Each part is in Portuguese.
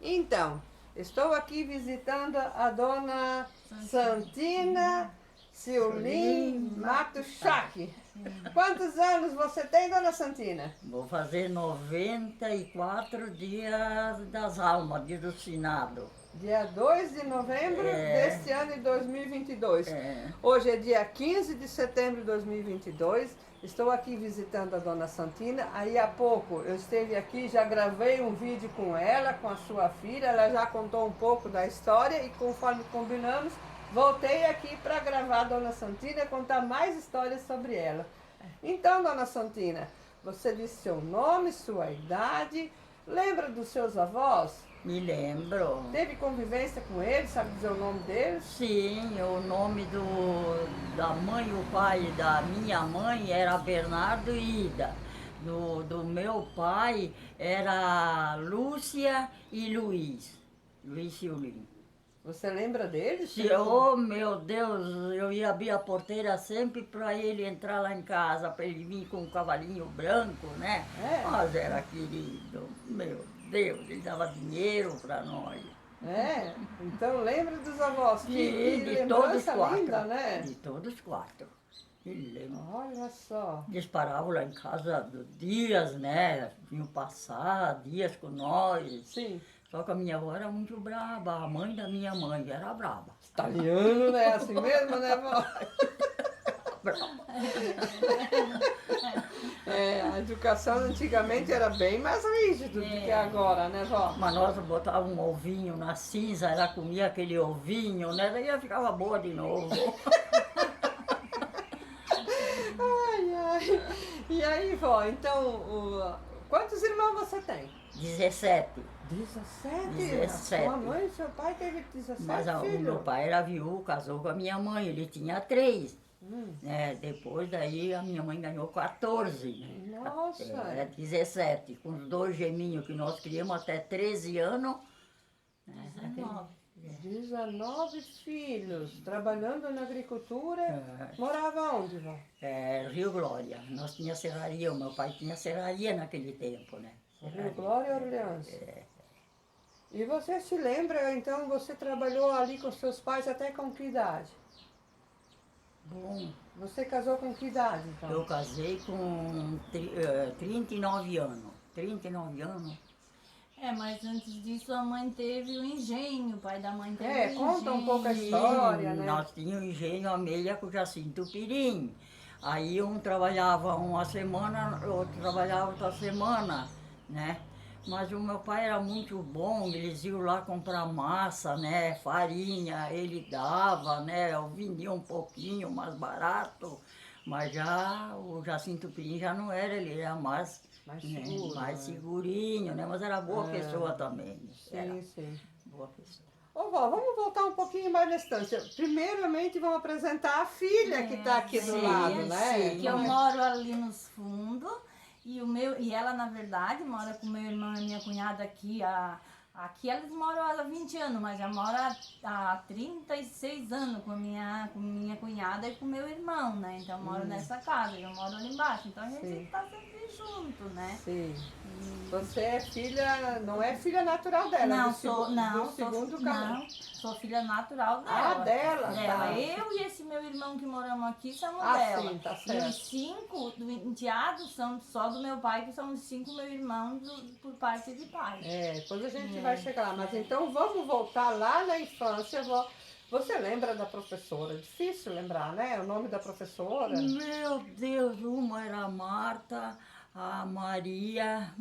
Então, estou aqui visitando a dona Santina Ciulim Matuchak. Quantos anos você tem, dona Santina? Vou fazer 94 dias das almas, dia do finado. Dia 2 de novembro deste ano de 2022. Hoje é dia 15 de setembro de 2022. Estou aqui visitando a dona Santina. Aí há pouco eu esteve aqui, já gravei um vídeo com ela, com a sua filha. Ela já contou um pouco da história e conforme combinamos, voltei aqui para gravar a dona Santina e contar mais histórias sobre ela. Então, dona Santina, você disse seu nome, sua idade, lembra dos seus avós? Me lembro. Teve convivência com eles, sabe dizer o nome deles? Sim, o nome da mãe e o pai da minha mãe era Bernardo e Ida. Do meu pai era Lúcia e Luiz Ciulim. Você lembra deles? Oh, meu Deus, eu ia abrir a porteira sempre para ele entrar lá em casa, para ele vir com um cavalinho branco, né? Mas era querido, meu Deus, ele dava dinheiro para nós. Então lembra dos avós? Que de todos os quatro. Linda, né? De todos os quatro. Olha só. Eles paravam lá em casa dias, né? Vinham passar dias com nós. Sim. Só que a minha avó era muito braba, a mãe da minha mãe era braba. Italiano, né? Assim mesmo, né, vó? A educação antigamente era bem mais rígida do que agora, né, vó? Mas nós botávamos um ovinho na cinza, ela comia aquele ovinho, né? Daí ela ficava boa de novo. E aí, vó, então, quantos irmãos você tem? 17. 17? 17. Sua mãe e seu pai teve 17 Mas o filhos? meu pai era viúvo, casou com a minha mãe, ele tinha 3. Depois daí a minha mãe ganhou 14. Né? Nossa! Era 17, com os 2 geminhos que nós criamos até 13 anos. 19 filhos, trabalhando na agricultura. Morava onde, vó? Rio Glória. Nós tínhamos serraria, o meu pai tinha serraria naquele tempo, né? Rio Glória e Orleans. E você se lembra, então, você trabalhou ali com seus pais até com que idade? Bom. Você casou com que idade, então? Eu casei com 39 anos. 39 anos. Mas antes disso a mãe teve o engenho, o pai da mãe teve o engenho. Conta um pouco a história, né? Nós tínhamos o engenho Amélia com Jacinto Pirim. Aí um trabalhava uma semana, outro trabalhava outra semana, né? Mas o meu pai era muito bom, eles iam lá comprar massa, né? Farinha, ele dava, né? Eu vendia um pouquinho mais barato, mas já o Jacinto Pirim já não era, ele era mais seguro, mais segurinho, né? Mas era boa pessoa também. Sim. Boa pessoa. Ô, vó, vamos voltar um pouquinho mais na estância. Primeiramente, vamos apresentar a filha que está aqui do lado, né? Que eu moro ali nos fundos. E ela, na verdade, mora com meu irmão e minha cunhada aqui. Aqui eles moram há 20 anos, mas já mora há 36 anos com minha cunhada e com meu irmão, né? Então eu moro nessa casa, eu moro ali embaixo. Então a gente está sempre junto, né? Sim. Você é filha, não é filha natural dela? Não, sou filha natural dela. Dela? Tá. Eu e esse meu irmão que moramos aqui somos dela. Sim, tá certo. E os 5 enteados são só do meu pai, que são os 5 meus irmãos por parte de pai. Depois a gente vai chegar lá. Mas então vamos voltar lá na infância, vó. Você lembra da professora? Difícil lembrar, né? O nome da professora? Meu Deus, uma era a Marta, a Maria,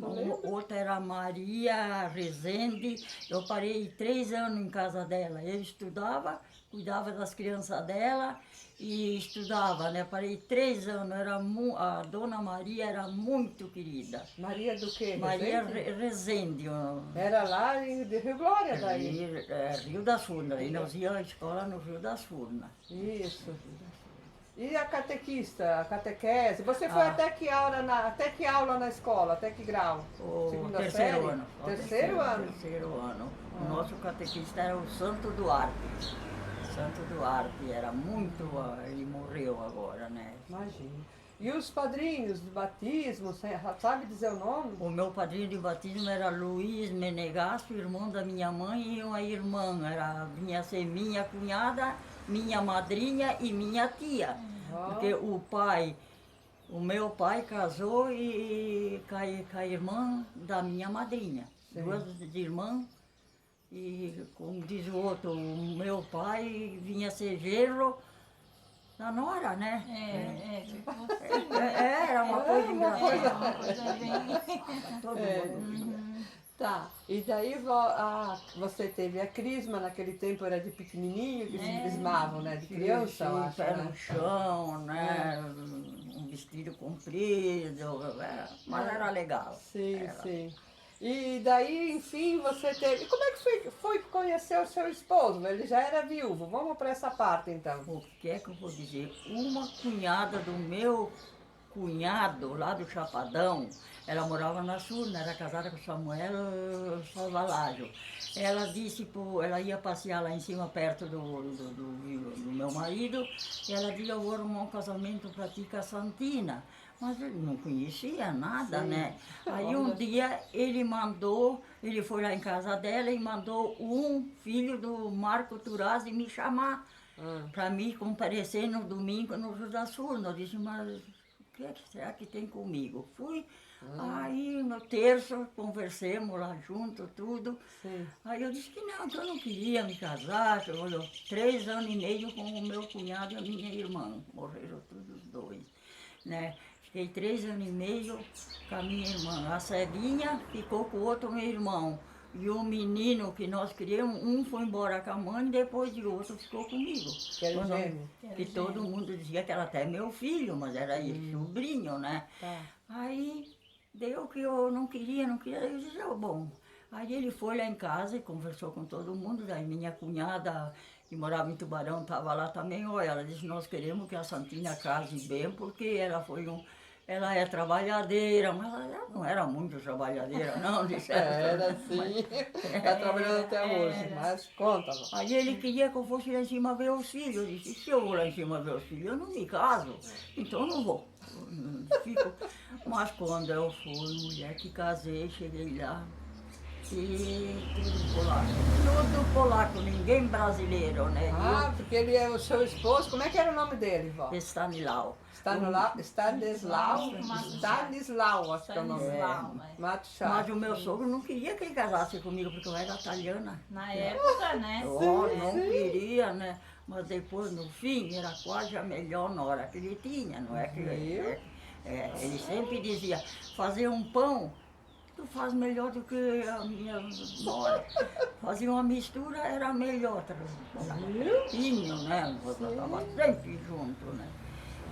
outra era a Maria Rezende. Eu parei 3 anos em casa dela. Eu estudava, cuidava das crianças dela e estudava, né? Parei 3 anos. A dona Maria era muito querida. Maria do quê? Maria Rezende. Era lá em Rio Glória daí? Rio das Furnas. E nós íamos à escola no Rio das Furnas. Isso. E a catequista, a catequese? Você foi até que aula na escola? Até que grau? O terceiro ano. Terceiro ano? Terceiro ano. O nosso catequista era o Santo Duarte. Santo Duarte era muito... Ele morreu agora, né? Imagina. E os padrinhos de batismo, você sabe dizer o nome? O meu padrinho de batismo era Luiz Menegasso, irmão da minha mãe e uma irmã. Vinha ser minha cunhada, minha madrinha e minha tia. Porque o meu pai casou com a irmã da minha madrinha. Sim. Duas irmãs. E como diz o outro, o meu pai vinha ser genro da nora, né? Tipo Era uma coisa engraçada. uma coisa bem... Todo É. mundo. Tá, e daí você teve a crisma, naquele tempo era de pequenininho, que se crismavam, né? De criança, eu acho, pé né? no chão, né? Um vestido comprido, mas era legal. Sim, Era. sim. E daí, enfim, você teve... Como é que foi conhecer o seu esposo? Ele já era viúvo. Vamos para essa parte, então. O que é que eu vou dizer? Uma cunhada do meu cunhado, lá do Chapadão, ela morava na Surna, era casada com Samuel Salvalagio. Ela disse, ela ia passear lá em cima, perto do meu marido, e ela disse, eu vou arrumar um casamento para ti com a Santina. Mas ele não conhecia nada, Sim. né? Aí um dia ele foi lá em casa dela e mandou um filho do Marco Turazzi me chamar para mim comparecer no domingo no Rio da Surna. Eu disse, mas o que será que tem comigo? Fui, aí no terço conversemos lá junto, tudo. Sim. Aí eu disse que eu não queria me casar, que eu 3 anos e meio com o meu cunhado e a minha irmã, morreram todos os dois, né? Fiquei 3 anos e meio com a minha irmã. A ceguinha ficou com o outro meu irmão. E o menino que nós criamos, um foi embora com a mãe, depois o outro ficou comigo. Que era gêmeo. Que todo mundo dizia que era até meu filho, mas era ele, sobrinho, né? Tá. Aí deu que eu não queria, eu disse, bom. Aí ele foi lá em casa e conversou com todo mundo, daí minha cunhada, que morava em Tubarão, estava lá também, olha, ela disse, nós queremos que a Santinha case bem, porque ela é trabalhadeira, mas ela não era muito trabalhadeira, não, disse ela. Era sim. Está trabalhando até hoje, mas conta. Vó. Aí ele queria que eu fosse lá em cima ver os filhos. Eu disse, se eu vou lá em cima ver os filhos, eu não me caso, então eu não vou. Fico. Mas quando eu fui, mulher que casei, cheguei lá, e tudo polaco. Tudo polaco, ninguém brasileiro, né? Ah, porque ele é o seu esposo. Como é que era o nome dele, vó? Stanilau. Stanislau, acho que é o nome dele. Stanislau, Machado. Mas o meu sogro não queria que ele casasse comigo, porque eu era italiana. Na época, né? Não queria, né? Mas depois, no fim, era quase a melhor nora que ele tinha, não é que... ele sempre dizia, fazer um pão, tu faz melhor do que a minha nora. Fazia uma mistura, era melhor. Tinha, né? Estava sempre junto, né?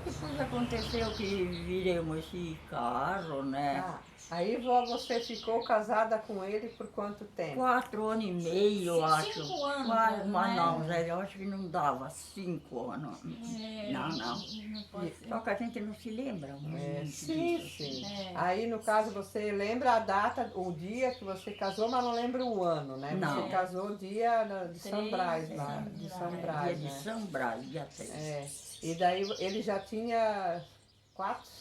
Depois aconteceu que viremos esse carro, né? Ah, aí, vó, você ficou casada com ele por quanto tempo? 4 anos e meio, eu acho. 5 anos, Mas né? não, Zé, eu acho que não dava 5 anos. Não. Não pode ser. Só que a gente não se lembra muito Sim, disso. sim. É. Aí, no caso, você lembra a data, o dia que você casou, mas não lembra o ano, né? Não. Você casou dia de São 3 Brás, de lá. São De Brás. São Dia Brás, de né? São Brás, dia 3. É. E daí ele já tinha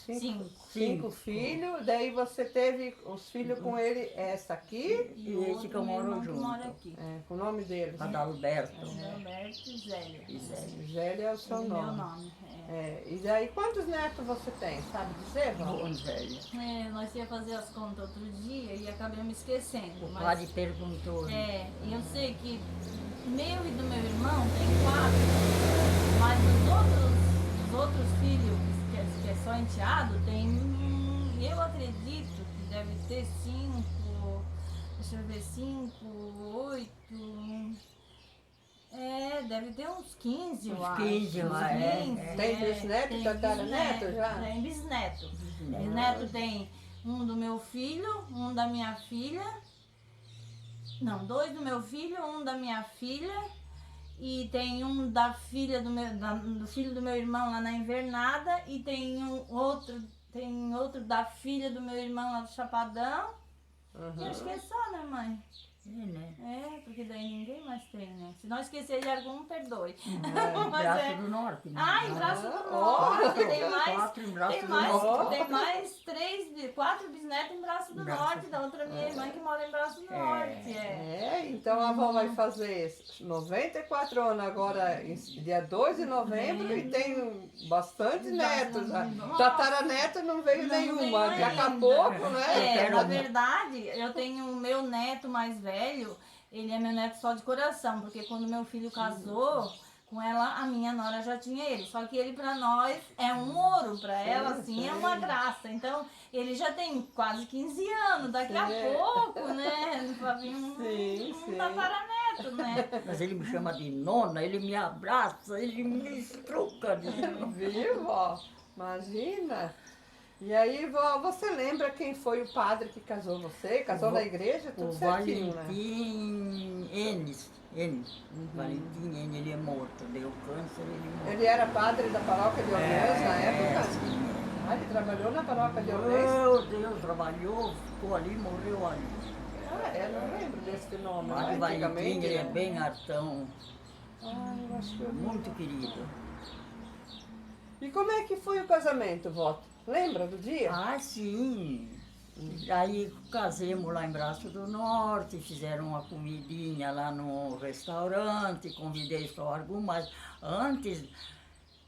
5 Cinco. filhos, daí você teve os filhos com ele, essa aqui, E esse que eu meu moro irmão que junto. mora aqui. com o nome deles. Adalberto. Adalberto e Zélia. Zélia é o seu Meu nome. nome. E daí, quantos netos você tem? Sabe dizer, vó? Bom, velho. Nós ia fazer as contas outro dia e acabei me esquecendo. O Mas, padre perguntou. e eu sei que meu e do meu irmão tem 4, mas os outros filhos, que é só enteado, tem, eu acredito que deve ter 5, deixa eu ver, 5, 8, deve ter uns 15, eu Uns acho. 15, Uns lá, 15, Tem bisneto e tataraneto já? Tem bisneto. Bisneto tem um do meu filho, um da minha filha. Não, 2 do meu filho, um da minha filha. E tem um da filha do filho do meu irmão lá na Invernada. E tem outro da filha do meu irmão lá do Chapadão. E acho que é só, né, mãe? né? É, porque daí ninguém mais tem, né? Se não esquecer de algum, perdoe. Braço do Norte. Né? Ah, em Braço do Ó, Norte. Tem mais, 4 em Braço tem do mais, Norte. tem mais 4 bisnetos em Braço do Braço. Norte, da outra minha irmã que mora em Braço do Norte. Então a avó vai fazer 94 anos agora, dia 2 de novembro, e tem bastante netos. Tataraneto não veio nenhuma, veio daqui a ainda. pouco, né? Na verdade, eu tenho o meu neto mais velho, ele é meu neto só de coração, porque quando meu filho casou com ela, a minha nora já tinha ele. Só que ele pra nós é um ouro, pra ela assim é uma graça. Então, ele já tem quase 15 anos, daqui a pouco, né? Pra vir um tataraneto, né? Mas ele me chama de nona, ele me abraça, ele me estruca. Viu, vó? Imagina. E aí, vó, você lembra quem foi o padre que casou você? Casou na igreja? Tudo O certinho, né? Valentim Enes. Valentim Enes, ele é morto, deu câncer, ele morreu. Ele era padre da paróquia de Orleans na época? Sim. Ah, ele trabalhou na paróquia de Orleans? Meu Deus, trabalhou, ficou ali, morreu ali. Não lembro desse nome. Padre Valentim, Antigamente, ele é né? bem artão, Eu acho que eu vi. muito querido. E como é que foi o casamento, vó? Lembra do dia? Ah, sim. Aí casemos lá em Braço do Norte, fizeram uma comidinha lá no restaurante, convidei só algumas. Antes,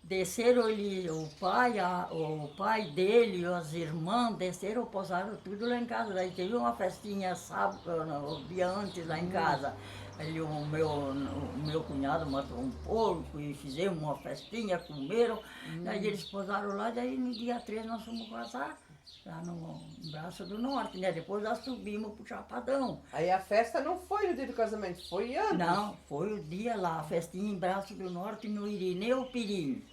desceram ele, o pai dele, as irmãs, desceram, posaram tudo lá em casa. Daí teve uma festinha sábado, o dia antes lá em casa. Aí o meu cunhado matou um porco e fizemos uma festinha, comeram. Daí eles posaram lá, daí no dia 3 nós fomos casar, lá no Braço do Norte, né? Depois nós subimos pro Chapadão. Aí a festa não foi no dia do casamento, foi antes. Não, foi o dia lá, a festinha em Braço do Norte, no Irineu Pirim.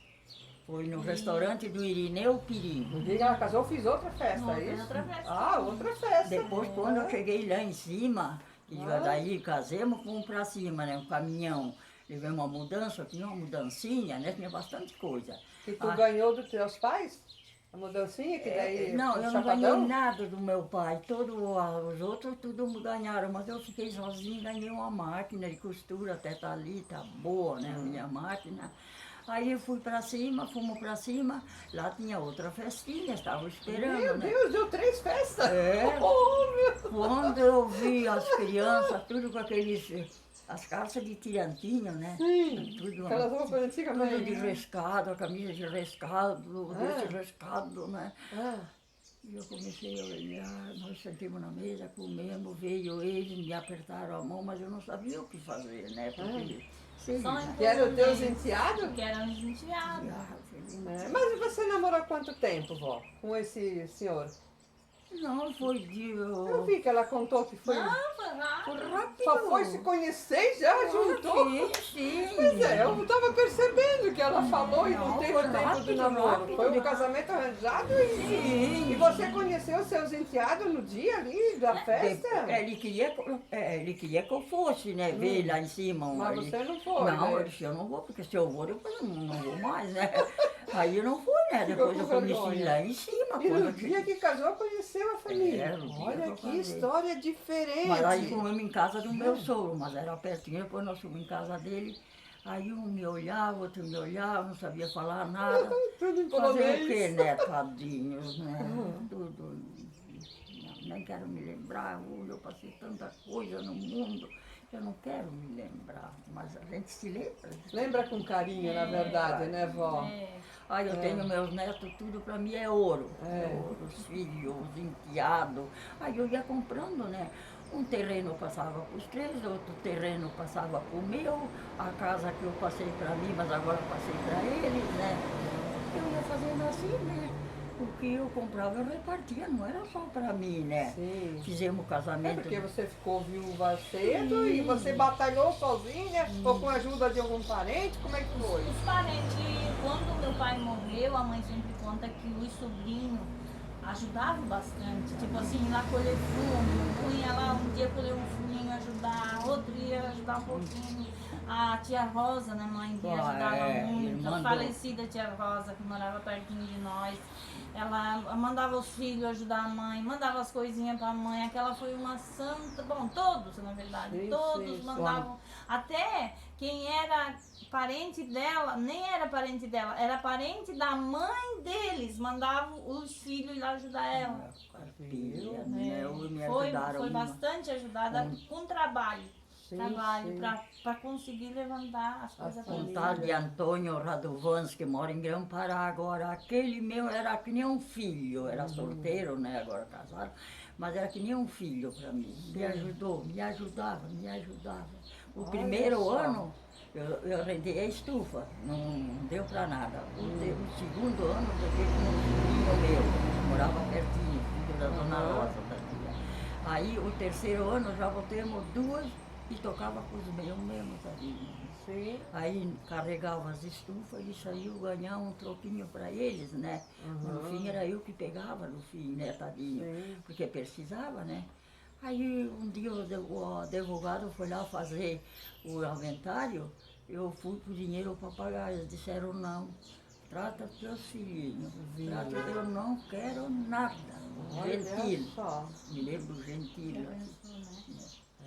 Foi no restaurante do Irineu Pirim. No dia que ela casou, eu fiz outra festa, Não, é fiz isso? outra festa. Ah, outra festa. Depois, quando eu cheguei lá em cima, e daí casemos, fomos pra cima, né? Um caminhão. Levei uma mudança, tinha uma mudancinha, né? Tinha bastante coisa. Que tu ganhou dos teus pais? A mudancinha que daí... Não, pro eu não Chapadão? ganhei nada do meu pai. Os outros tudo ganharam, mas eu fiquei sozinha, ganhei uma máquina de costura, até tá ali, tá boa, né? A minha máquina. Aí eu fui pra cima, fomos pra cima, lá tinha outra festinha, estava esperando, Meu né? Deus, deu 3 festas! É. Oh, meu... Quando eu vi as crianças, tudo com as calças de tirantinho, né? Sim, Tudo, aquelas roupas tudo de antigamente. rescado, a camisa de rescado, desse rescado, né? Ah, E eu comecei a olhar, nós sentamos na mesa, comemos, veio eles, me apertaram a mão, mas eu não sabia o que fazer, né? Porque, sei Só lá. que eram os teus enteados? Que eram os enteados. É, mas você namorou há quanto tempo, vó, com esse senhor? Não, foi de... Eu vi que ela contou que foi... Ah, foi rápido. rápido. Só foi se conhecer e já juntou. Sim, sim. Pois é, eu estava percebendo que ela falou e não Não, teve foi tempo de rápido, namoro. rápido. Foi um casamento arranjado e você conheceu seus enteados no dia ali da festa? Ele queria que eu fosse, né? Ver lá em cima. Mas ele- você não foi, Não, né? eu disse, eu não vou, porque se eu vou, depois eu não vou mais, né? Aí eu não fui, né? Ficou Depois com eu conheci vergonha. lá em cima. E quando no eu dia cheguei. que casou, conheceu a família. No dia Olha que eu que casei. história diferente. Mas aí comemos em casa do meu sogro, mas era pertinho, depois nós fomos em casa dele. Aí um me olhava, outro me olhava, não sabia falar nada. Tudo em Fazer o quê, polonês. né, tadinhos, né? Tudo. Não, nem quero me lembrar, eu passei tanta coisa no mundo, eu não quero me lembrar, mas a gente se lembra. Lembra com carinho, na verdade, né, vó? Aí eu tenho meus netos, tudo para mim é ouro. Ouro, os filhos, os enteados. Aí eu ia comprando, né? Um terreno passava para os 3, outro terreno passava para o meu, a casa que eu passei para mim, mas agora passei para eles, né? Eu ia fazendo assim, né? O que eu comprava eu repartia, não era só para mim, né? Sim. Fizemos É casamento. porque você ficou viúva cedo e você batalhou sozinha ou com a ajuda de algum parente? Como é que foi? Os parentes, quando meu pai morreu, a mãe sempre conta que os sobrinhos ajudavam bastante. Tipo assim, ir lá colher fumo, um ia lá um dia colher um fuminho ajudar, outro ia ajudar um pouquinho. A tia Rosa, né, mãe, me Ah, ajudava é, muito. irmã A do- falecida tia Rosa, que morava pertinho de nós. Ela mandava os filhos ajudar a mãe, mandava as coisinhas pra mãe. Aquela foi uma santa. Bom, todos, na verdade. Sim, Todos sim, mandavam. Até quem era parente dela, nem era parente dela, era parente da mãe deles. Mandavam os filhos ir lá ajudar ela. Filha, É, né? Me foi ajudaram foi uma. bastante ajudada com trabalho. Sim, Trabalho sim. para conseguir levantar as coisas família. Um tal de Antônio Radovans, que mora em Grão-Pará agora. Aquele meu era que nem um filho, era solteiro, né? Agora casado, mas era que nem um filho para mim. Me ajudou, me ajudava, me ajudava. O Olha primeiro só. ano eu arrendei a estufa, não deu para nada. O segundo ano eu fiquei com um filhinho meu, morava pertinho, filho da Dona Rosa, da tia. Aí o terceiro ano já voltamos duas e tocava com os meus mesmos ali. Sim. Aí carregava as estufas e saiu ganhar um troquinho para eles, né? No fim era eu que pegava, no fim, né, tadinho? Sim. Porque precisava, né? Aí um dia o advogado foi lá fazer o inventário, eu fui com o dinheiro para pagar, eles disseram não. Trata teus filhinhos, trata, eu não quero nada. Olha Gentil, só. me lembro gentil.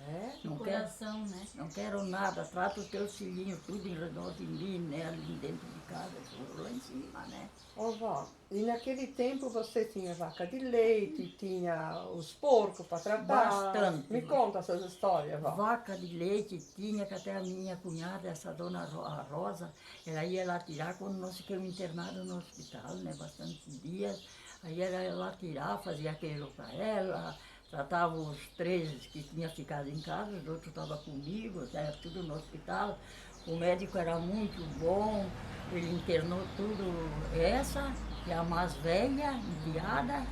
É? Não quero, Coração, né? não quero nada, trata os teus filhinhos tudo em redor de mim, né? Ali dentro de casa, lá em cima, né? Ô vó, e naquele tempo você tinha vaca de leite, tinha os porcos para tratar. Bastante. Me conta essas histórias, vó. Vaca de leite tinha, que até a minha cunhada, essa dona a Rosa, ela ia lá tirar quando nós ficamos internados no hospital, né? Bastantes dias. Aí ela ia lá tirar, fazia aquilo para ela, tratava os três que tinham ficado em casa, os outros estavam comigo, era tudo no hospital. O médico era muito bom, ele internou tudo essa, e a mais velha, enteada,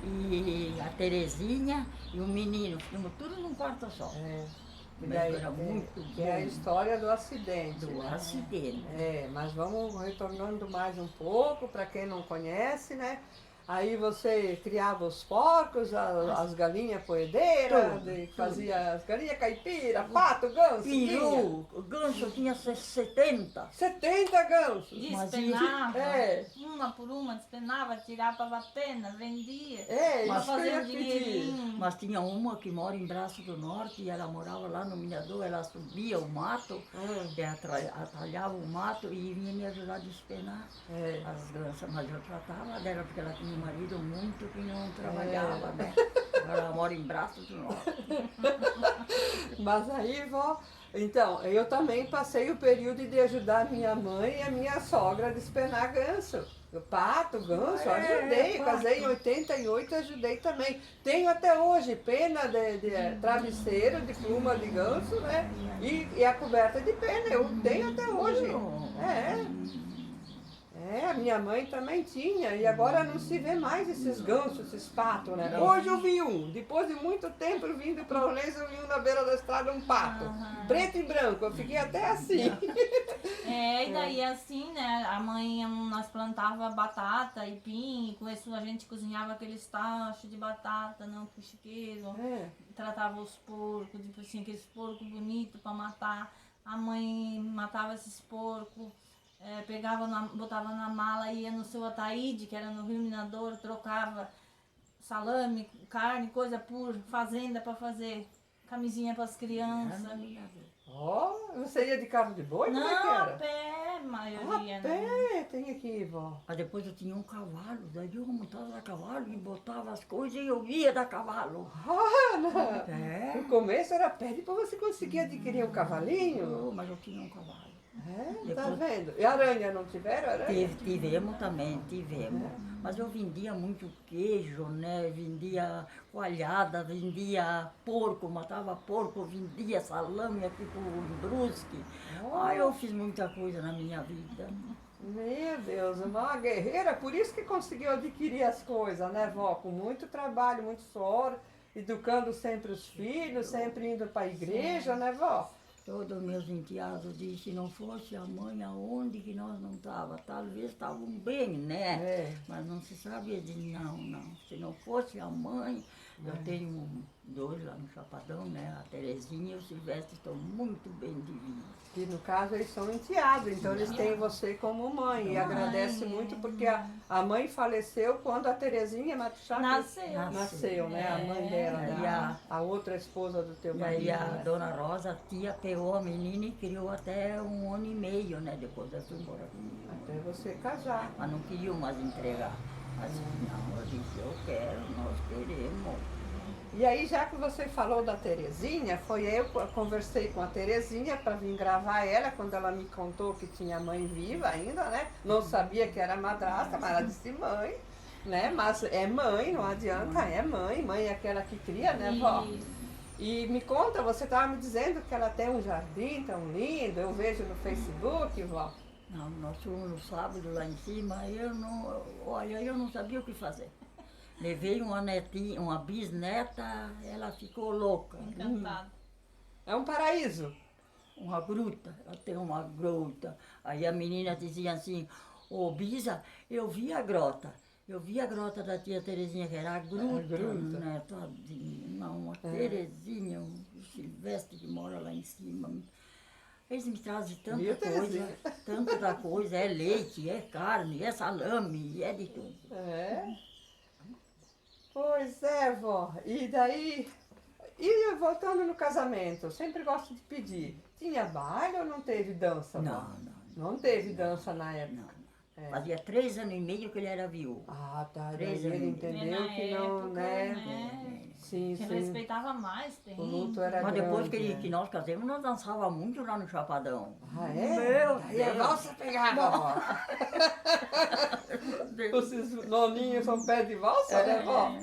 e a Terezinha e o menino, ficamos tudo num quarto só. É. O E médico daí, era muito que é a bom. história do acidente. Do né? acidente. É, mas vamos retornando mais um pouco, para quem não conhece, né? Aí você criava os porcos, as galinhas poedeiras, Tudo, fazia as galinhas caipira, pato, ganso, tinha. Peru, o ganso tinha 70. 70 gansos. Mas Despenava, é. uma por uma, despenava, tirava a pena, vendia. É, Pra isso que eu fazer ia um pedir. dinheirinho. Mas tinha uma que mora em Braço do Norte e ela morava lá no Mirador, ela subia o mato, e atalhava o mato e vinha me ajudar a despenar É. as gansas. Mas eu tratava dela porque ela tinha um marido muito que não trabalhava, né? Agora ela mora em Braço do Norte. Mas aí, vó, então, eu também passei o período de ajudar minha mãe e a minha sogra a despenar ganso. O pato, ganso, ajudei. pato. Casei em 88, ajudei também. Tenho até hoje pena de travesseiro, de pluma de ganso, né? E a coberta de pena, eu tenho até hoje. A minha mãe também tinha, e agora não se vê mais esses gansos, esses patos, né? Não. Hoje eu vi um, depois de muito tempo eu vindo para o Orleans, eu vi um na beira da estrada, um pato, preto e branco, eu fiquei até assim. É, e daí assim, né, a mãe, nós plantava batata, aipim, e com isso a gente cozinhava aqueles tachos de batata, não, com chiqueiro, tratava os porcos, tipo assim, aqueles porcos bonitos para matar. A mãe matava esses porcos, pegava, botava na mala, ia no seu Ataíde, que era no Rio Minador, trocava salame, carne, coisa por fazenda para fazer camisinha para as crianças. Ó, você ia de carro de boi? Como é que Não, a era? pé, maioria, A né? pé, tem aqui, vó. Aí depois eu tinha um cavalo, daí eu montava a cavalo e botava as coisas e eu ia da cavalo. É. No começo era pé, depois você conseguia adquirir um cavalinho. Mas eu tinha um cavalo. Tá vendo? E aranha, não tiveram aranha? Tivemos também, tivemos. Mas eu vendia muito queijo, né? Vendia coalhada, vendia porco, matava porco, vendia salame aqui pro Brusque. Eu fiz muita coisa na minha vida. Meu Deus, uma guerreira, por isso que conseguiu adquirir as coisas, né, vó? Com muito trabalho, muito suor, educando sempre os filhos, sempre indo para a igreja, né, vó? Todos meus enteados disseram, se não fosse a mãe, aonde que nós não estávamos? Talvez estavam bem, né? Mas não se sabia de não. Se não fosse a mãe, Eu tenho dois lá no Chapadão, né? A Terezinha e o Silvestre estão muito bem de vida. Que no caso eles são enteados, então eles têm você como mãe. E agradece muito porque a mãe faleceu quando a Terezinha Matuchak nasceu, né? A mãe dela, né? A outra esposa do teu E marido. aí a né? dona Rosa, a tia, pegou a menina e criou até 1 ano e meio, né? Depois ela foi embora comigo. Até você casar. Mas não queriam mais entregar. Mas não, eu disse, eu quero, nós queremos. E aí, já que você falou da Terezinha, foi eu que conversei com a Terezinha para vir gravar ela, quando ela me contou que tinha mãe viva ainda, né? Não sabia que era madrasta, mas ela disse mãe, né? Mas é mãe, não adianta, é mãe. Mãe é aquela que cria, né, vó? E me conta, você estava me dizendo que ela tem um jardim tão lindo, eu vejo no Facebook, vó. Não, nós fomos no sábado lá em cima, eu não sabia o que fazer. Levei uma netinha, uma bisneta, ela ficou louca. Encantada. É um paraíso. Uma gruta, ela tem uma gruta. Aí a menina dizia assim, ô Bisa, eu vi a grota da tia Terezinha, que era a gruta, né? Tadinha. Não, a Terezinha, o Silvestre que mora lá em cima. Eles me trazem tanta coisa, é leite, é carne, é salame, é de tudo. É? Pois é, vó. E daí, voltando no casamento, eu sempre gosto de pedir, tinha baile ou não teve dança, vó? Não teve dança na época. Não. Fazia 3 anos e meio que ele era viúvo. Ah, tá. 3 Daí ele anos. entendeu que não, né? Sim, Que sim. respeitava mais tempo. O luto era Mas grande, depois né? que nós casamos, nós dançávamos muito lá no Chapadão. Ah, é? Meu Aí a Deus. valsa pegava, vó. Esses noninhos são pé de valsa, né, vó?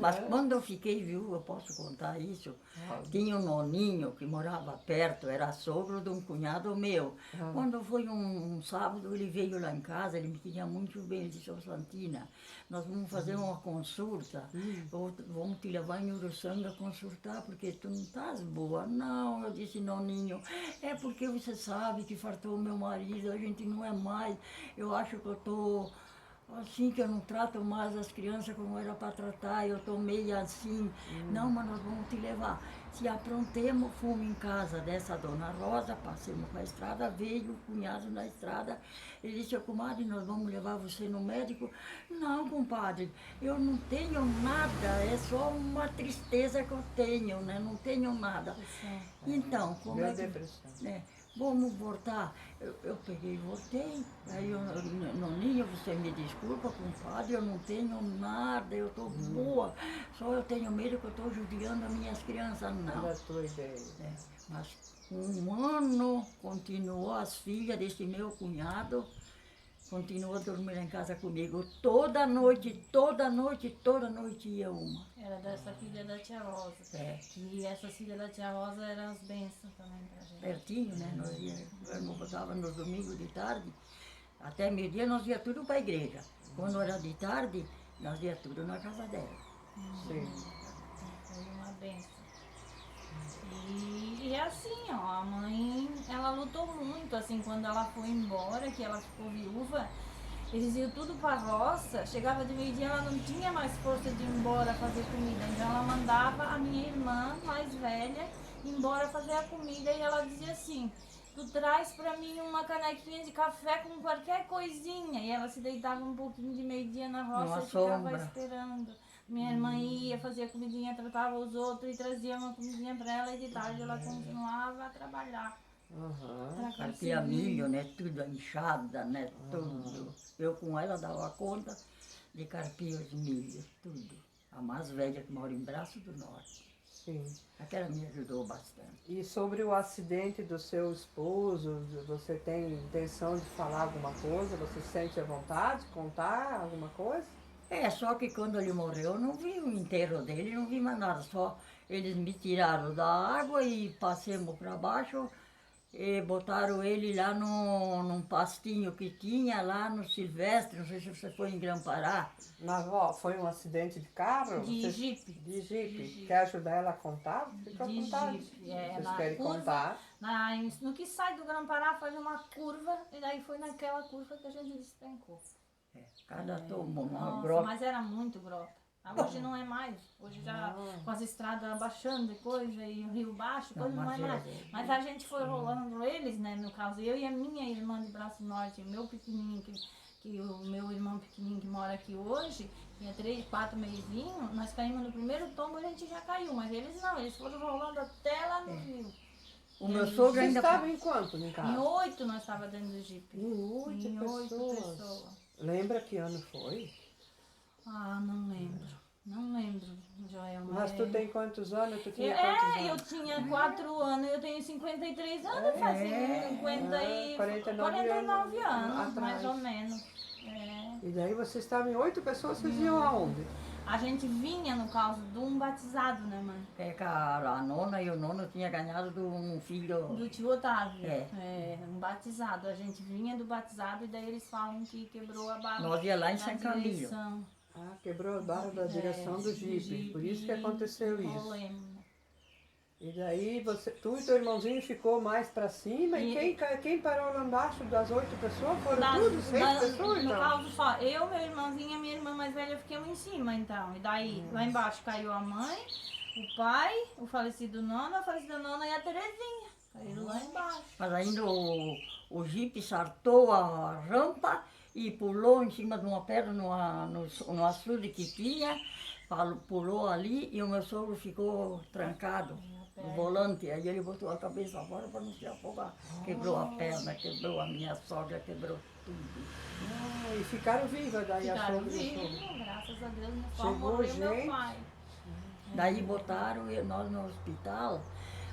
Mas quando eu fiquei viúva, eu posso contar isso, tinha um noninho que morava perto, era sogro de um cunhado meu. Quando foi um sábado, ele veio lá em casa, ele me queria muito bem, ele disse, ô Santina, nós vamos fazer uma consulta, vamos te levar em Uruçanga consultar, porque tu não estás boa. Não, eu disse, noninho, é porque você sabe que fartou o meu marido, a gente não é mais, eu acho que eu estou... Assim que eu não trato mais as crianças como era para tratar, eu estou meio assim. Não, mas nós vamos te levar. Se aprontemos, fomos em casa dessa dona Rosa, passemos para a estrada, veio o cunhado na estrada. Ele disse, comadre, nós vamos levar você no médico. Não, compadre, eu não tenho nada, é só uma tristeza que eu tenho, né? Não tenho nada. Então, como é que... Depressão. Né? Vamos voltar. Eu peguei e voltei. Aí eu, noninho, você me desculpa, compadre, eu não tenho nada, eu estou boa. Só eu tenho medo que eu estou judiando as minhas crianças. Não. Da tua ideia. Mas 1 ano continuou as filhas desse meu cunhado, continuou dormindo em casa comigo. Toda noite ia uma. Era dessa filha da tia Rosa. E essa filha da tia Rosa eram as bênçãos também pra gente. Pertinho, né? Nós botávamos nos domingos de tarde, até meio-dia nós ia tudo para a igreja. Quando era de tarde, nós ia tudo na casa dela. Sim. Foi uma bênção. E assim, ó, a mãe, ela lutou muito, assim, quando ela foi embora, que ela ficou viúva, eles iam tudo pra roça, chegava de meio-dia, ela não tinha mais força de ir embora fazer comida, então ela mandava a minha irmã mais velha embora fazer a comida e ela dizia assim, tu traz pra mim uma canequinha de café com qualquer coisinha, e ela se deitava um pouquinho de meio-dia na roça e ficava esperando. Minha irmã ia, fazia comidinha, tratava os outros e trazia uma comidinha pra ela e de tarde ela continuava a trabalhar. Carpia milho, né? Tudo enxada, né? Tudo. Eu com ela dava conta de carpir os milhos, tudo. A mais velha que mora em Braço do Norte. Sim. Aquela me ajudou bastante. E sobre o acidente do seu esposo, você tem intenção de falar alguma coisa? Você sente a vontade de contar alguma coisa? Só que quando ele morreu, eu não vi o enterro dele, não vi mais nada. Só eles me tiraram da água e passemos para baixo e botaram ele lá num pastinho que tinha lá no Silvestre, não sei se você foi em Grã-Pará. Mas, vó, foi um acidente de carro? De jipe. De jipe. Quer ajudar ela a contar? Fica à vontade. Vocês querem contar? No que sai do Grã-Pará faz uma curva e daí foi naquela curva que a gente despencou. Cada tombo, uma Nossa, grota. mas era muito grota. Hoje não é mais. Hoje já com as estradas abaixando e coisa, e o rio baixo, coisa não é mais. Mas a gente foi rolando eles, né? No caso, eu e a minha irmã de Braço Norte, o meu pequenininho, que o meu irmão pequenininho que mora aqui hoje, tinha 3, 4 meizinhos, nós caímos no primeiro tombo, a gente já caiu, mas eles não, eles foram rolando até lá no rio. O meu sogro Você ainda... estava em quanto em casa? Em 8 nós estávamos dentro do jipe. Em 8 pessoas. Lembra que ano foi? Ah, não lembro. Não lembro, Joelma. Mas tu tem quantos anos? Tu tinha quantos anos? Eu tinha 4 anos, eu tenho 53 anos, faz 49 anos, atrás. mais ou menos. E daí você estava em 8 pessoas, vocês iam aonde? A gente vinha no caso de um batizado, né, mãe? É que a nona e o nono tinha ganhado de um filho... Do tio Otávio. É. Um batizado. A gente vinha do batizado e daí eles falam que quebrou a barra. Nós ia lá em São Camilo. Direção. Ah, quebrou a barra da direção do jipe, por isso que aconteceu isso. Rolemos. E daí tu e teu irmãozinho ficou mais pra cima e quem parou lá embaixo das 8 pessoas? Foram tudo 6 pessoas, No então? caso só, eu, meu irmãozinho e a minha irmã mais velha ficamos em cima, então. E daí, lá embaixo caiu a mãe, o pai, o falecido nono, a falecida nona e a Terezinha. Caíram lá embaixo. Mas ainda o jipe saltou a rampa e pulou em cima de uma pedra no açude que tinha, pulou ali e o meu sogro ficou trancado no volante. Aí ele botou a cabeça fora para não se afogar. Quebrou a perna, quebrou a minha sogra, quebrou tudo. E ficaram vivas daí a Ficaram sogra e o vivos, sogro. graças a Deus, no Chegou morreu meu gente. pai. Daí botaram nós no hospital.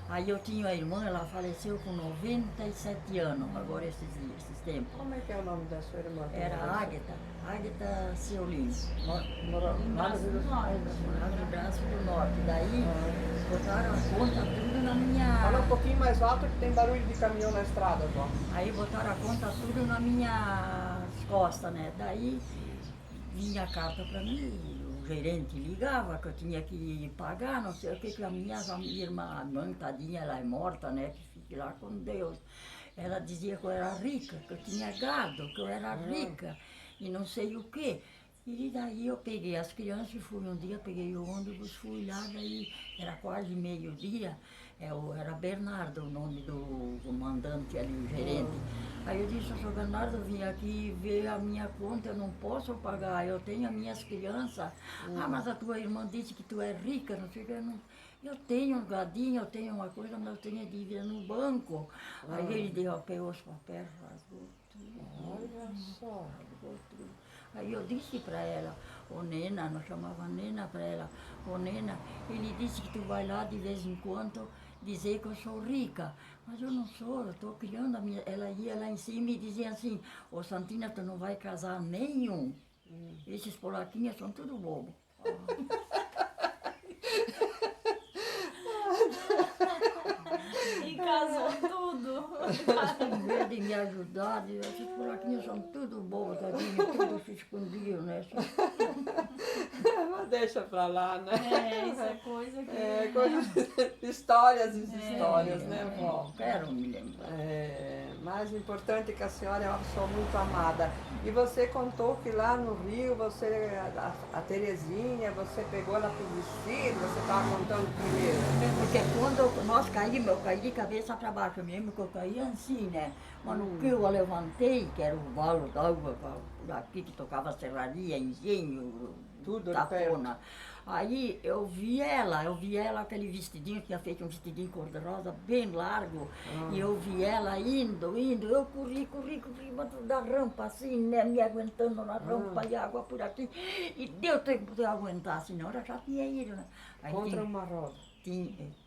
Aí eu tinha uma irmã, ela faleceu com 97 anos, agora esses tempos. Como é que é o nome da sua irmã? Era Águeda Seulino. Braço do Norte. Morava no Braço do Norte. Daí botaram a conta tudo na Fala um minha... pouquinho mais alto que tem barulho de caminhão na estrada, vó. Aí botaram a conta tudo na minha costas, né? Daí vinha a carta para mim, o gerente ligava que eu tinha que pagar, não sei o que a minha irmã, a mãe, tadinha, ela é morta, né? Que fique lá com Deus. Ela dizia que eu era rica, que eu tinha gado, que eu era rica e não sei o quê. E daí eu peguei as crianças e fui um dia, peguei o ônibus, fui lá, daí era quase meio-dia, era Bernardo o nome do comandante ali, o gerente. Aí eu disse, Sr. Bernardo, eu vim aqui ver a minha conta, eu não posso pagar, eu tenho as minhas crianças. Ah, mas a tua irmã disse que tu é rica, não sei o que, eu tenho um gadinho, eu tenho uma coisa, mas eu tenho a dívida no banco. Aí ele pegou os papéis, rasgou tudo. Olha só. Rasgou tudo. Aí eu disse para ela, ô Nena, nós chamava Nena para ela, ô Nena, ele disse que tu vai lá de vez em quando dizer que eu sou rica, mas eu não sou, eu estou criando a minha... Ela ia lá em cima e dizia assim, ô Santina, tu não vai casar nenhum, esses polaquinhos são tudo bobo. E casou tudo. Em vez de me ajudar, esses polaquinhos são tudo bobos, tadinho, tudo se escondiam, né? Mas deixa pra lá, né? Isso é coisa que... Histórias e histórias, né, vó? Quero me lembrar. Mais importante é que a senhora é uma pessoa muito amada. E você contou que lá no Rio, a Terezinha, você pegou ela pro vestido, você estava contando primeiro. Porque quando nós caímos, eu caí de cabeça para baixo mesmo, que eu caí assim, né? Mas no que eu levantei, que era o valo d'água daqui que tocava serraria, engenho, tudo tapona. Aí eu vi ela, aquele vestidinho, tinha feito um vestidinho cor-de-rosa bem largo, e eu vi ela indo, eu corri embaixo da rampa, assim, né, me aguentando na rampa e água por aqui, e deu tempo de eu aguentar, senão ela já tinha ido, né? Aí contra uma roda.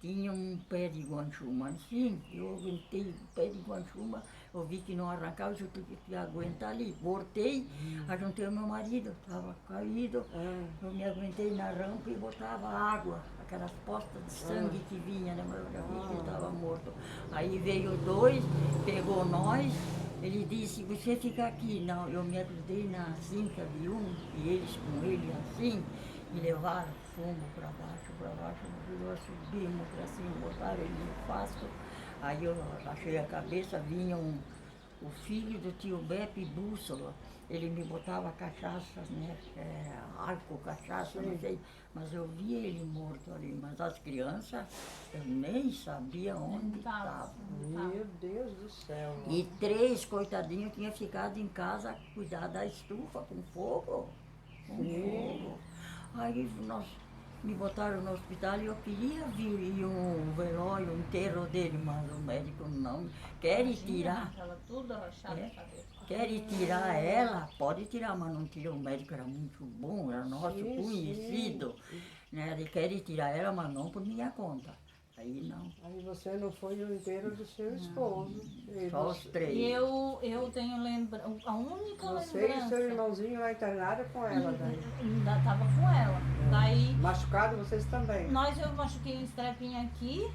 Tinha um pé de guanchuma, assim, eu aguentei o pé de guanchuma, eu vi que não arrancava, eu tive que aguentar ali. Voltei, ajuntei o meu marido, estava caído, eu me aguentei na rampa e botava água, aquelas postas de sangue que vinha, né? Mas eu já vi que ele estava morto. Aí veio dois, pegou nós, ele disse, você fica aqui. Não, eu me ajudei na cinta de um, e eles com ele assim, me levaram fumo para baixo, nós subimos para cima, botaram ele no pasto. Aí eu achei a cabeça, vinha o filho do tio Beppe Bússola, ele me botava cachaça, né? Álcool, cachaça, não sei. Mas eu via ele morto ali. Mas as crianças, eu nem sabia onde estavam. Meu Deus do céu. E 3, coitadinhos, tinham ficado em casa a cuidar da estufa com fogo. Com fogo. Aí me botaram no hospital e eu queria vir um velório, um enterro dele, mas o médico não quer tirar. Estava tudo arrochado a cabeça. Quer tirar ela, pode tirar, mas não tira. O médico era muito bom, era nosso conhecido. Né? Ele quer tirar ela, mas não por minha conta. Aí não. Aí você não foi no enterro do seu esposo. Só os 3. E eu tenho lembrança, a única Você lembrança... e seu irmãozinho lá internado com ela daí. Ainda estava com ela. Daí, Machucado vocês também. eu machuquei um estrepinho aqui,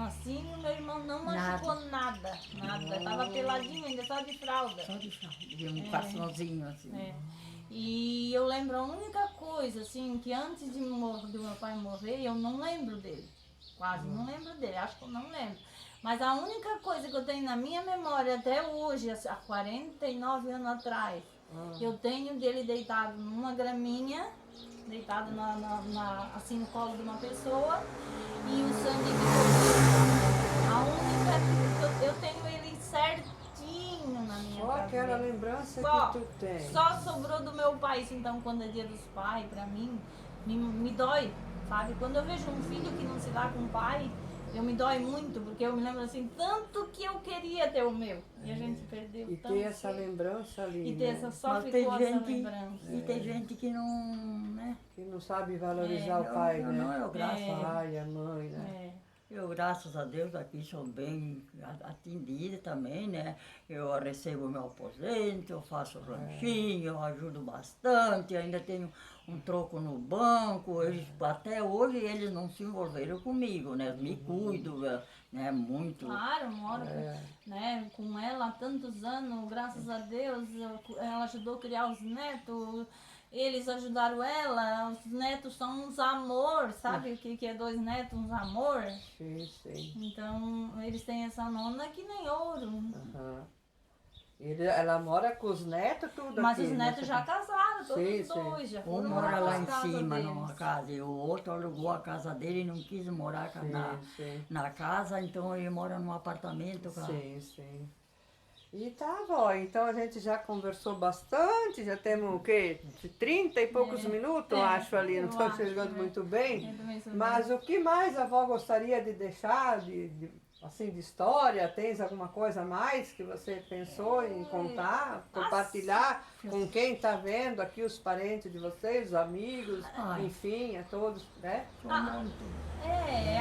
assim, e o meu irmão não machucou nada. Tava peladinho, ainda só de fralda. Só de fralda, de um calçãozinho assim. É. E eu lembro a única coisa, assim, que antes do meu pai morrer, eu não lembro dele. Quase não lembro dele, acho que eu não lembro. Mas a única coisa que eu tenho na minha memória até hoje, há 49 anos atrás, eu tenho dele deitado numa graminha, deitado assim no colo de uma pessoa, e o sangue que corria. A única que eu tenho ele certinho na minha Só cabeça. aquela lembrança Só, que tu tem. Só sobrou do meu pai, então quando é dia dos pais, pra mim, me dói, sabe? Quando eu vejo um filho que não se dá com o pai, eu me dói muito, porque eu me lembro assim, tanto que eu queria ter o meu. E a gente perdeu E tanto. ter essa lembrança ali, E ter né? essa, só Mas ficou essa lembrança. E tem gente que não, né? Que não sabe valorizar o pai, né? Eu, graças O pai, a mãe, né? É. Eu, graças a Deus, aqui sou bem atendida também, né? Eu recebo meu aposento, eu faço ranchinho, eu ajudo bastante, ainda tenho um troco no banco. Até hoje eles não se envolveram comigo, né? Me cuido, né? Muito. Claro, moro né, com ela há tantos anos, graças a Deus, ela ajudou a criar os netos, eles ajudaram ela, os netos são uns amor, sabe o que é 2 netos, uns amor? Sim, sim. Então, eles têm essa nona que nem ouro. Aham. Ela mora com os netos, tudo Mas aqui, os netos já casaram, todos Sim, os dois, já Um foram mora morar lá nas em casas cima, deles. numa casa, e o outro alugou a casa dele e não quis morar Sim. na casa, então ele mora num apartamento. Sim, sim. E tá, vó, então a gente já conversou bastante, já temos o quê? De 30 e poucos minutos, acho ali, não estou chegando muito bem. Eu também sou Mas o que mais a avó gostaria de deixar assim, de história? Tens alguma coisa a mais que você pensou em contar, compartilhar com quem está vendo aqui, os parentes de vocês, os amigos, enfim, a todos, né?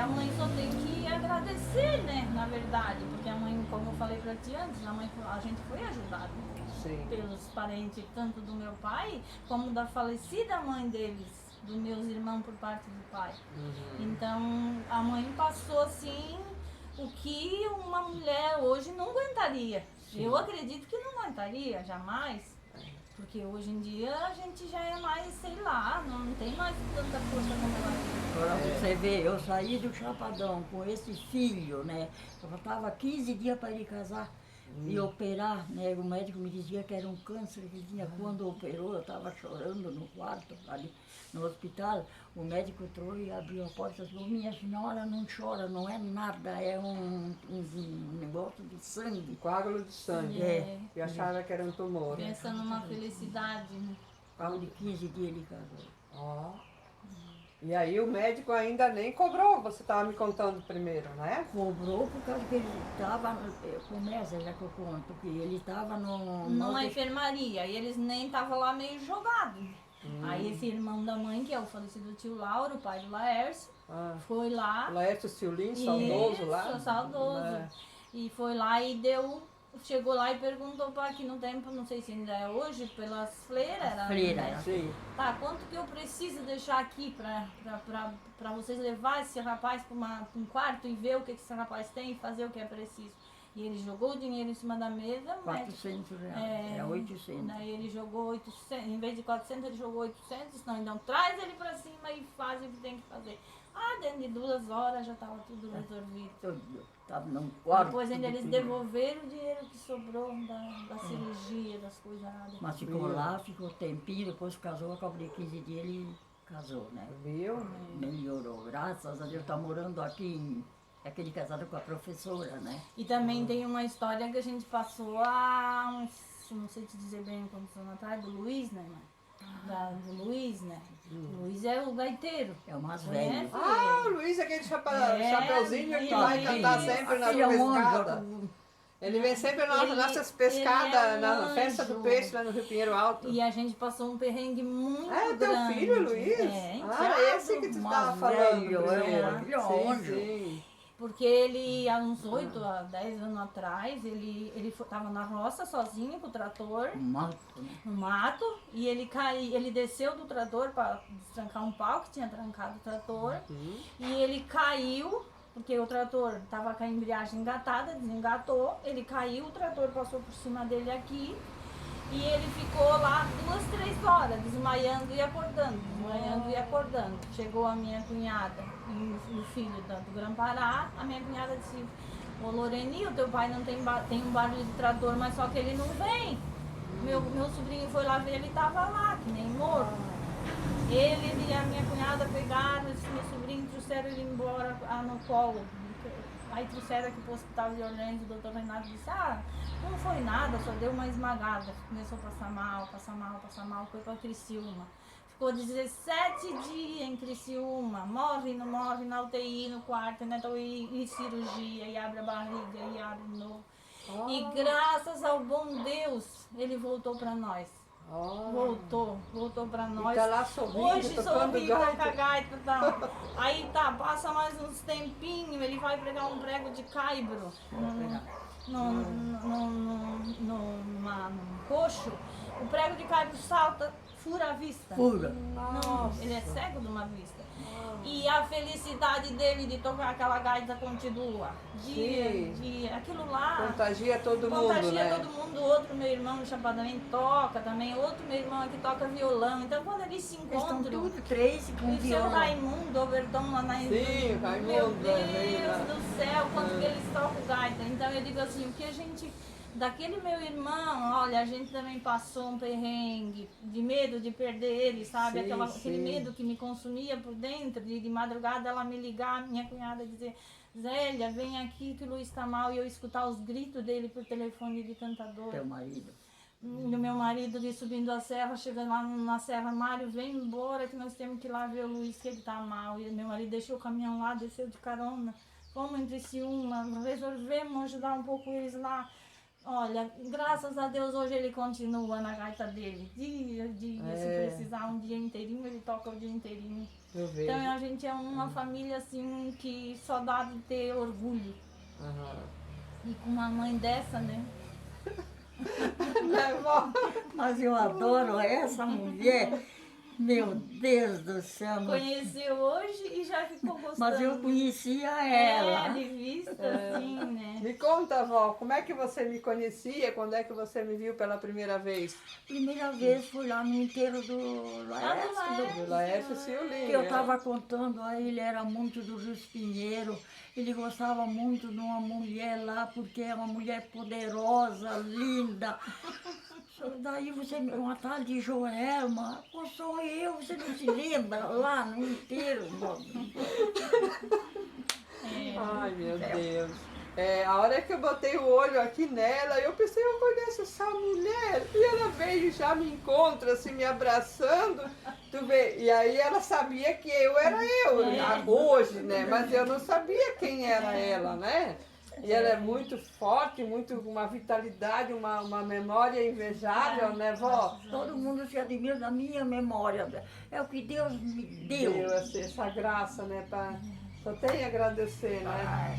a mãe só tem que agradecer, né, na verdade, porque a mãe, como eu falei pra ti antes, a gente foi ajudado Sim. pelos parentes, tanto do meu pai, como da falecida mãe deles, dos meus irmãos por parte do pai. Então, a mãe passou assim, o que uma mulher hoje não aguentaria. Sim. Eu acredito que não aguentaria, jamais. Porque hoje em dia a gente já é mais, sei lá, não tem mais tanta força como ela tinha. Agora você vê, eu saí do Chapadão com esse filho, né? Eu faltava 15 dias para ele casar e operar, né? O médico me dizia que era um câncer que tinha. Quando operou, eu estava chorando no quarto, ali no hospital. O médico entrou e abriu a porta e falou: minha senhora, não chora, não é nada, é um negócio de sangue. Coágulo de sangue. É. E achava que era um tumor. Pensa numa felicidade, né? Ao de 15 dias ele casou. Ó. E aí o médico ainda nem cobrou, você estava me contando primeiro, né? Cobrou por causa que ele estava, começa já que eu conto, que ele estava Numa enfermaria, e eles nem estavam lá meio jogados. Aí esse irmão da mãe, que é o falecido tio Lauro, o pai do Laércio, foi lá. Laércio Ciulin, saudoso lá. Isso, saudoso. É. E foi lá e chegou lá e perguntou para aqui no tempo, não sei se ainda é hoje, pelas freiras. Freira. Sim. Tá, quanto que eu preciso deixar aqui pra vocês levar esse rapaz pra um quarto e ver o que esse rapaz tem e fazer o que é preciso? E ele jogou o dinheiro em cima da mesa. 400 reais, é 800. Daí ele jogou 800, em vez de 400 ele jogou 800, não, então traz ele pra cima e faz o que tem que fazer. Ah, dentro de 2 horas já estava tudo resolvido. Estava num quarto. Depois ainda eles de- devolveram o dinheiro que sobrou da cirurgia, das coisas. Mas ficou lá, ficou tempinho, depois casou, acabou de 15 dias ele casou, né? Viu? Melhorou, graças a Deus, está morando aqui, aquele casado com a professora, né? E também tem uma história que a gente passou há uns, não sei te dizer bem quantos anos atrás, do Luiz, né, mãe? Do Luiz, né? O Luiz é o gaiteiro. É o mais Conhece? velho. Ah, o Luiz, aquele chapeuzinho que ele- vai cantar sempre na Filho, pescada. Ele vem sempre nas Ele- nossas ele pescadas, é um na festa do anjo. peixe lá no Rio Pinheiro Alto. E a gente passou um perrengue muito É, teu grande. filho, Luiz? É, Ah, esse que tu estava falando velho, primeiro. filho Sim, anjo. sim. porque ele, há uns 8 a 10 anos atrás, ele estava na roça sozinho com o trator, Mato, né? no mato, e ele desceu do trator para destrancar um pau que tinha trancado o trator, e ele caiu, porque o trator estava com a embreagem engatada, desengatou, ele caiu, o trator passou por cima dele aqui, e ele ficou lá 2, 3 horas, desmaiando e acordando, desmaiando e acordando. Chegou a minha cunhada e o filho do Grã-Pará, a minha cunhada disse, ô Loreni, o teu pai não tem um barulho de trator, mas só que ele não vem. Meu sobrinho foi lá ver, ele estava lá, que nem morto. Ele e a minha cunhada pegaram esse meu sobrinho, trouxeram ele embora no colo. Aí trouxeram aqui pro hospital de Orlando, o doutor Renato disse, não foi nada, só deu uma esmagada. Começou a passar mal, foi pra Criciúma. Ficou 17 dias em Criciúma, morre, não morre, na UTI, no quarto, né? Então, e cirurgia, e abre a barriga, e abre de novo. E graças ao bom Deus, ele voltou pra nós. Voltou pra nós. Tá lá sorrindo, Hoje tocando sorri, toca gaita. gaita, tá. Aí tá, passa mais uns tempinhos, ele vai pregar um prego de caibro num coxo. O prego de caibro salta, fura a vista. Fura. Não, ele é cego de uma vista. E a felicidade dele de tocar aquela gaita continua. Dia. Aquilo lá. Contagia todo mundo, Contagia né? todo mundo. Outro meu irmão no Chapadamente toca também. Outro meu irmão aqui toca violão. Então quando eles se Eles estão encontram. tudo 3 com E o seu violão. Raimundo, Overton lá na Sim, Meu Raimundo. Deus do céu, quanto que eles tocam gaita. Então eu digo assim, o que a gente. Daquele meu irmão, olha, a gente também passou um perrengue de medo de perder ele, sabe? Sim, Aquele sim. medo que me consumia por dentro, de madrugada ela me ligar, minha cunhada dizer, Zélia, vem aqui que o Luiz está mal, e eu escutar os gritos dele por telefone de tanta dor. Teu marido. E o meu marido ali subindo a serra, chegando lá na serra, Mário, vem embora que nós temos que ir lá ver o Luiz, que ele tá mal. E meu marido deixou o caminhão lá, desceu de carona, fomos em Criciúma, resolvemos ajudar um pouco eles lá. Olha, graças a Deus hoje ele continua na gaita dele, dia a dia, se precisar um dia inteirinho, ele toca o dia inteirinho. Eu vejo. Então a gente é uma família assim que só dá de ter orgulho. Aham. E com uma mãe dessa, né? Né, vó? Mas eu adoro essa mulher. Meu Deus do céu. Conheceu hoje e já ficou gostando. Mas eu conhecia ela. De vista, assim, né? Me conta, vó, como é que você me conhecia? Quando é que você me viu pela primeira vez? Primeira vez foi lá no enterro do Laércio. Do Laércio Ciulinho. Que eu estava contando a ele, era muito do Rio Pinheiro. Ele gostava muito de uma mulher lá, porque é uma mulher poderosa, linda. Daí você, uma tal de Joelma, pô, sou eu, você não se lembra lá no enterro? Ai, meu Deus. A hora que eu botei o olho aqui nela, eu pensei, eu conheço essa mulher. E ela veio e já me encontra, assim, me abraçando. Tu vê? E aí ela sabia que eu era eu, hoje, né? Mas eu não sabia quem era ela, né? E ela é muito forte, muito, uma vitalidade, uma memória invejável, né, vó? Todo mundo se admira da minha memória. É o que Deus me deu. Deu essa graça, né? Só tem a agradecer, né?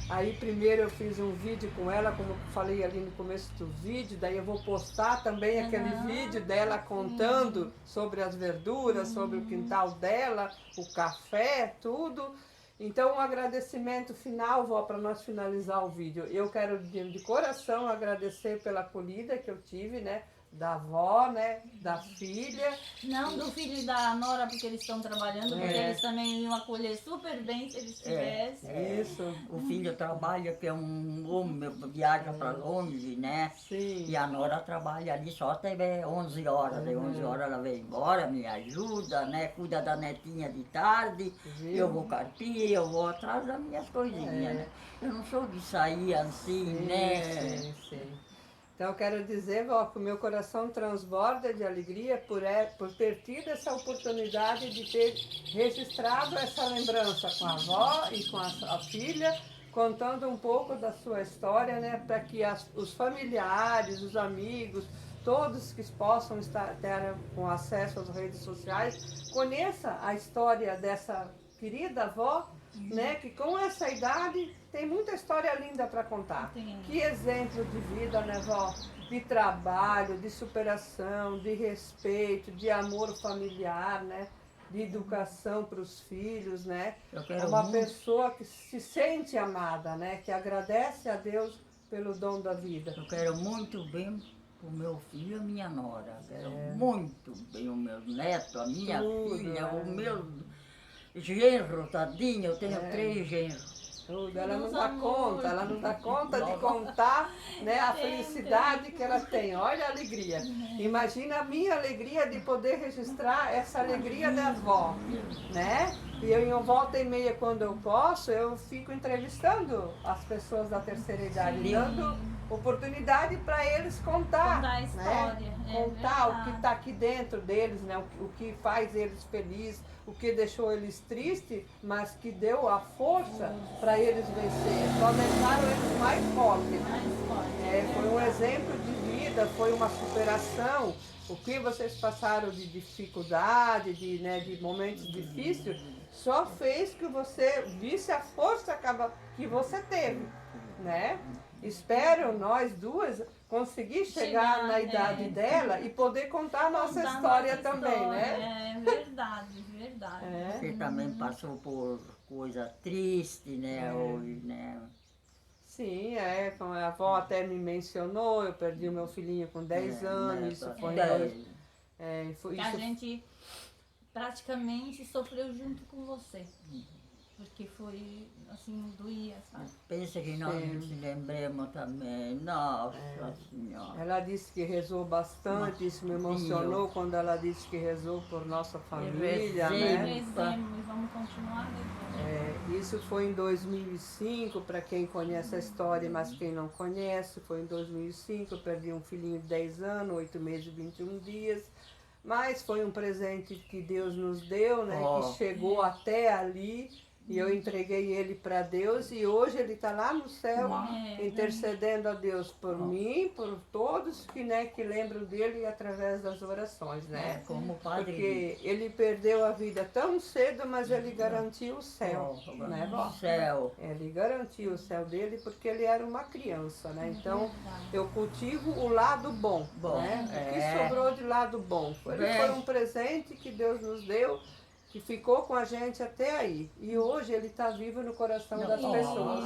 Aí primeiro eu fiz um vídeo com ela, como eu falei ali no começo do vídeo, daí eu vou postar também aquele vídeo dela contando sobre as verduras, sobre o quintal dela, o café, tudo. Então um agradecimento final, vó, para nós finalizar o vídeo. Eu quero de coração agradecer pela acolhida que eu tive, né? da avó, né? Da filha. Não do filho e da nora, porque eles estão trabalhando, porque eles também iam acolher super bem se eles tivessem. Isso. O filho trabalha, que é um homem, viaja para longe, né? Sim. E a nora trabalha ali só até 11 horas. Daí 11 horas ela vem embora, me ajuda, né? Cuida da netinha de tarde. Viu? Eu vou carpir, eu vou atrás das minhas coisinhas, né? Eu não sou de sair assim, né? Sim. Então, eu quero dizer, vó, que o meu coração transborda de alegria por ter tido essa oportunidade de ter registrado essa lembrança com a avó e com a filha, contando um pouco da sua história, né, para que os familiares, os amigos, todos que possam ter com acesso às redes sociais, conheçam a história dessa querida avó, né, que com essa idade tem muita história linda para contar. Tem. Que exemplo de vida, né, vó? De trabalho, de superação, de respeito, de amor familiar, né? De educação para os filhos, né? É uma pessoa que se sente amada, né? Que agradece a Deus pelo dom da vida. Eu quero muito bem o meu filho e a minha nora. Quero muito bem o meu neto, a minha filha, o meu genro, tadinho. Eu tenho 3 genros. Tudo. Ela não dá conta de contar, né, a felicidade que ela tem. Olha a alegria. Imagina a minha alegria de poder registrar essa alegria da avó, né? E eu, em volta e meia, quando eu posso, eu fico entrevistando as pessoas da terceira idade, dando oportunidade para eles contar a história, né? Contar o que está aqui dentro deles, né? O que faz eles felizes, o que deixou eles tristes, mas que deu a força para eles vencer. Só deixaram eles mais fortes. Foi um exemplo de vida, foi uma superação. O que vocês passaram de dificuldade, de momentos difíceis, só fez que você visse a força que você teve, né? Espero nós duas conseguir chegar na idade dela e poder contar a nossa história também, né? É verdade, verdade. Você também passou por coisa triste, né? Hoje, né? Sim, como a avó até me mencionou, eu perdi o meu filhinho com 10 anos, isso foi Que a gente praticamente sofreu junto com você. Porque foi, assim, doía, sabe? Pensa que nós nos lembremos também. Nossa Senhora. Ela disse que rezou bastante, isso me emocionou quando ela disse que rezou por nossa família, né? Rezemos e vamos continuar rezando. Isso foi em 2005, para quem conhece a história, mas quem não conhece, foi em 2005, eu perdi um filhinho de 10 anos, 8 meses e 21 dias. Mas foi um presente que Deus nos deu, né? Que chegou até ali. E eu entreguei ele para Deus e hoje ele está lá no céu intercedendo a Deus por mim, por todos que lembram dele através das orações, né? Como o padre. Porque ele perdeu a vida tão cedo, mas ele garantiu o céu, né, vó? Ele garantiu o céu dele porque ele era uma criança, né? Então eu cultivo o lado bom, né? O que sobrou de lado bom? Ele foi um presente que Deus nos deu, que ficou com a gente até aí. E hoje ele está vivo no coração das pessoas.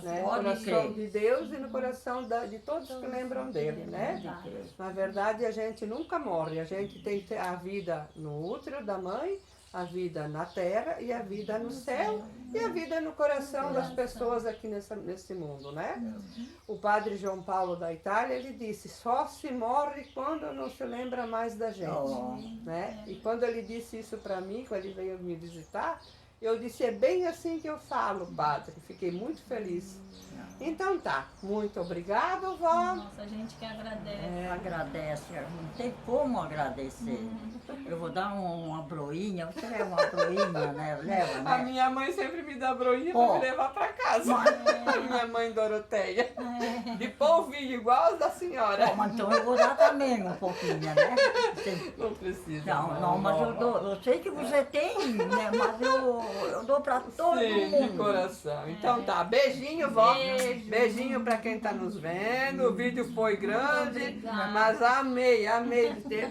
Né? No coração de Deus e no coração de todos que lembram dele. Né? Na verdade, a gente nunca morre. A gente tem a vida no útero da mãe, a vida na terra e a vida no céu e a vida no coração das pessoas aqui nesse mundo, né? O padre João Paulo da Itália, ele disse, só se morre quando não se lembra mais da gente, né? E quando ele disse isso para mim, quando ele veio me visitar, eu disse, é bem assim que eu falo, padre. Fiquei muito feliz. Então tá, muito obrigada, vó. Nossa, a gente que agradece. Agradece, não tem como agradecer. Eu vou dar uma broinha, você leva uma broinha, né? Leva, né? A minha mãe sempre me dá broinha para me levar para casa. A minha mãe Doroteia. De polvilho, igual as da senhora. Mas então eu vou dar também um pouquinho, né? Não precisa. Não, mas eu sei que você tem, né? Mas eu dou para todo mundo. De coração. Então tá, beijinho, vó. Beijinho para quem tá nos vendo. O vídeo foi grande, mas amei de ter